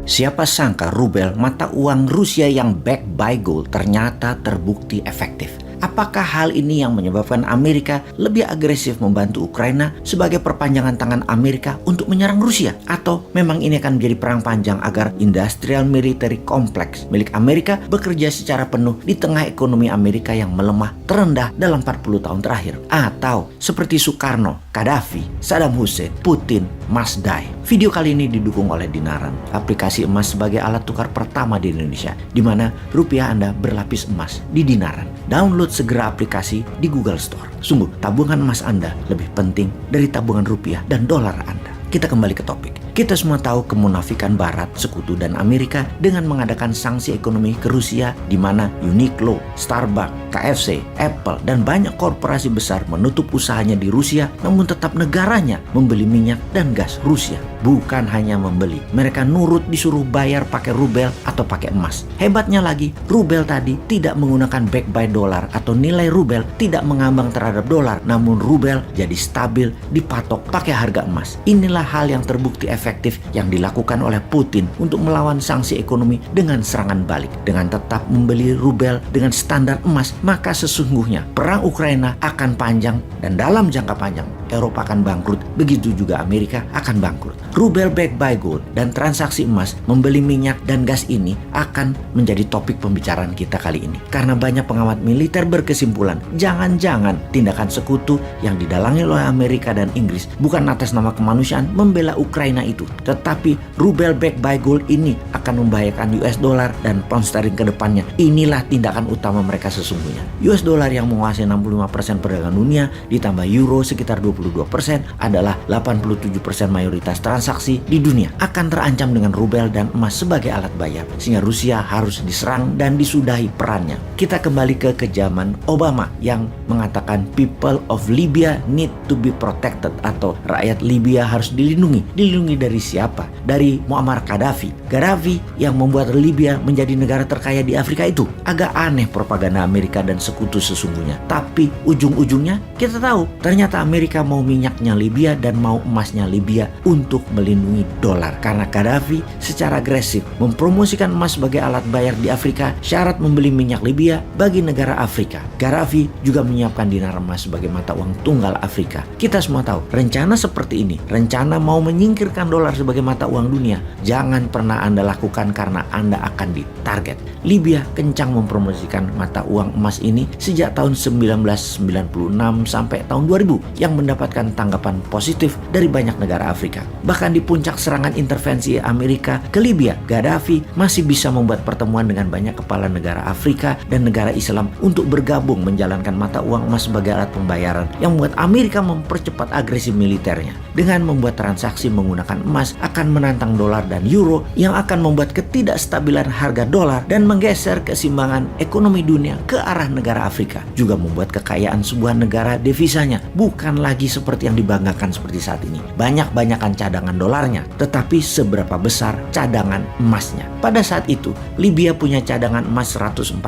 Siapa sangka rubel, mata uang Rusia yang backed by gold, ternyata terbukti efektif. Apakah hal ini yang menyebabkan Amerika lebih agresif membantu Ukraina sebagai perpanjangan tangan Amerika untuk menyerang Rusia? Atau memang ini akan menjadi perang panjang agar industrial military complex milik Amerika bekerja secara penuh di tengah ekonomi Amerika yang melemah terendah dalam 40 tahun terakhir? Atau seperti Soekarno, Gaddafi, Saddam Hussein, Putin, must die? Video kali ini didukung oleh Dinaran, aplikasi emas sebagai alat tukar pertama di Indonesia, di mana rupiah Anda berlapis emas di Dinaran. Download segera aplikasi di Google Store. Sungguh, tabungan emas Anda lebih penting dari tabungan rupiah dan dolar Anda. Kita kembali ke topik. Kita semua tahu kemunafikan Barat, Sekutu, dan Amerika dengan mengadakan sanksi ekonomi ke Rusia, di mana Uniqlo, Starbucks, KFC, Apple, dan banyak korporasi besar menutup usahanya di Rusia, namun tetap negaranya membeli minyak dan gas Rusia. Bukan hanya membeli, mereka nurut disuruh bayar pakai rubel atau pakai emas. Hebatnya lagi, rubel tadi tidak menggunakan back by dolar atau nilai rubel tidak mengambang terhadap dolar, namun rubel jadi stabil dipatok pakai harga emas. Inilah hal yang terbukti efektif yang dilakukan oleh Putin untuk melawan sanksi ekonomi dengan serangan balik. Dengan tetap membeli rubel dengan standar emas, maka sesungguhnya perang Ukraina akan panjang dan dalam jangka panjang Eropa akan bangkrut, begitu juga Amerika akan bangkrut. Rubel backed by gold dan transaksi emas membeli minyak dan gas ini akan menjadi topik pembicaraan kita kali ini. Karena banyak pengamat militer berkesimpulan, jangan-jangan tindakan sekutu yang didalangi oleh Amerika dan Inggris bukan atas nama kemanusiaan membela Ukraina itu, tetapi rubel backed by gold ini akan membahayakan US dollar dan pound sterling ke depannya. Inilah tindakan utama mereka sesungguhnya. US dollar yang menguasai 65% perdagangan dunia ditambah euro sekitar 22% adalah 87% mayoritas transaksi di dunia akan terancam dengan rubel dan emas sebagai alat bayar, sehingga Rusia harus diserang dan disudahi perannya. Kita kembali ke zaman Obama yang mengatakan people of Libya need to be protected, atau rakyat Libya harus dilindungi. Dilindungi dari siapa? Dari Muammar Gaddafi. Gaddafi yang membuat Libya menjadi negara terkaya di Afrika itu. Agak aneh propaganda Amerika dan sekutu sesungguhnya. Tapi ujung-ujungnya kita tahu ternyata Amerika mau minyaknya Libya dan mau emasnya Libya untuk melindungi dolar. Karena Gaddafi secara agresif mempromosikan emas sebagai alat bayar di Afrika, syarat membeli minyak Libya bagi negara Afrika. Gaddafi juga menyiapkan dinar emas sebagai mata uang tunggal Afrika. Kita semua tahu rencana seperti ini, rencana mau menyingkirkan dolar sebagai mata uang dunia, jangan pernah Anda lakukan karena Anda akan ditarget. Libya kencang mempromosikan mata uang emas ini sejak tahun 1996 sampai tahun 2000 yang mendapatkan tanggapan positif dari banyak negara Afrika. Bahkan di puncak serangan intervensi Amerika ke Libya, Gaddafi masih bisa membuat pertemuan dengan banyak kepala negara Afrika dan negara Islam untuk bergabung menjalankan mata uang emas sebagai alat pembayaran yang membuat Amerika mempercepat agresi militernya. Dengan membuat transaksi menggunakan emas akan menantang dolar dan euro yang akan membuat ketidakstabilan harga dolar dan menggeser keseimbangan ekonomi dunia ke arah negara Afrika. Juga membuat kekayaan sebuah negara devisanya bukan lagi seperti yang dibanggakan seperti saat ini. Banyak-banyakan cadangan dolarnya, tetapi seberapa besar cadangan emasnya. Pada saat itu, Libya punya cadangan emas 144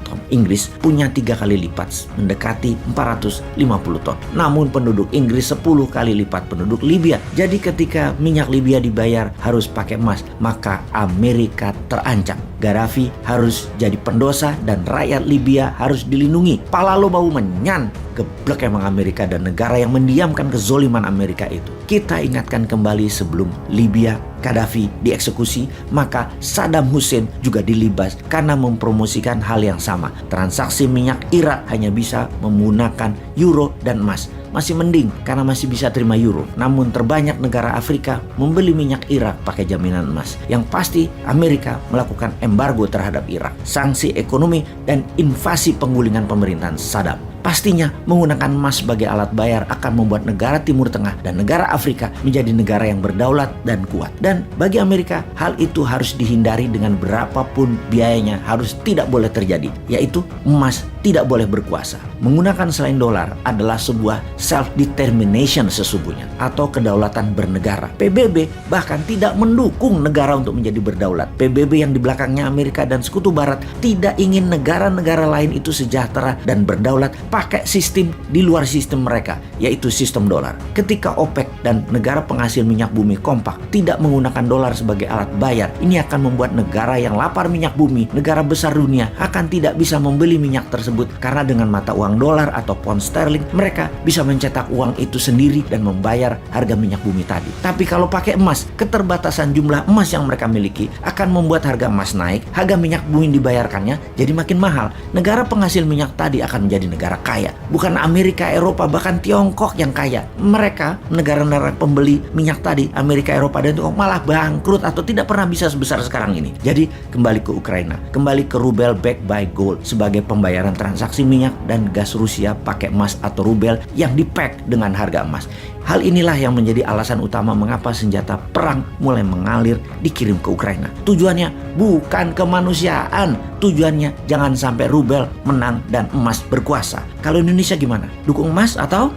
ton. Inggris punya 3 kali lipat, mendekati 450 ton. Namun penduduk Inggris 10 kali lipat penduduk Libya. Jadi ketika minyak Libya dibayar harus pakai emas, maka Amerika terancam. Gaddafi harus jadi pendosa dan rakyat Libya harus dilindungi. Pala lo bau menyan. Geblek emang Amerika dan negara yang mendiamkan kezoliman Amerika itu. Kita ingatkan kembali sebelum Libya Gaddafi dieksekusi, maka Saddam Hussein juga dilibas karena mempromosikan hal yang sama. Transaksi minyak Irak hanya bisa menggunakan euro dan emas. Masih mending karena masih bisa terima euro. Namun terbanyak negara Afrika membeli minyak Irak pakai jaminan emas. Yang pasti Amerika melakukan embargo terhadap Irak, sanksi ekonomi dan invasi penggulingan pemerintahan Saddam. Pastinya menggunakan emas sebagai alat bayar akan membuat negara Timur Tengah dan negara Afrika menjadi negara yang berdaulat dan kuat. Dan bagi Amerika, hal itu harus dihindari dengan berapapun biayanya, harus tidak boleh terjadi, yaitu emas tidak boleh berkuasa. Menggunakan selain dolar adalah sebuah self-determination sesungguhnya, atau kedaulatan bernegara. PBB bahkan tidak mendukung negara untuk menjadi berdaulat. PBB yang di belakangnya Amerika dan Sekutu Barat tidak ingin negara-negara lain itu sejahtera dan berdaulat pakai sistem di luar sistem mereka, yaitu sistem dolar. Ketika OPEC dan negara penghasil minyak bumi kompak tidak menggunakan dolar sebagai alat bayar, ini akan membuat negara yang lapar minyak bumi, negara besar dunia, akan tidak bisa membeli minyak tersebut karena dengan mata uang dolar atau pound sterling mereka bisa mencetak uang itu sendiri dan membayar harga minyak bumi tadi. Tapi kalau pakai emas, keterbatasan jumlah emas yang mereka miliki akan membuat harga emas naik, harga minyak bumi dibayarkannya jadi makin mahal. Negara penghasil minyak tadi akan menjadi negara kaya, bukan Amerika, Eropa, bahkan Tiongkok yang kaya. Mereka, negara-negara pembeli minyak tadi, Amerika, Eropa, dan Tiongkok malah bangkrut atau tidak pernah bisa sebesar sekarang ini. Jadi kembali ke Ukraina, kembali ke rubel backed by gold sebagai pembayaran transaksi minyak dan gas Rusia pakai emas atau rubel yang dipack dengan harga emas. Hal inilah yang menjadi alasan utama mengapa senjata perang mulai mengalir dikirim ke Ukraina. Tujuannya bukan kemanusiaan, tujuannya jangan sampai rubel menang dan emas berkuasa. Kalau Indonesia gimana? Dukung emas atau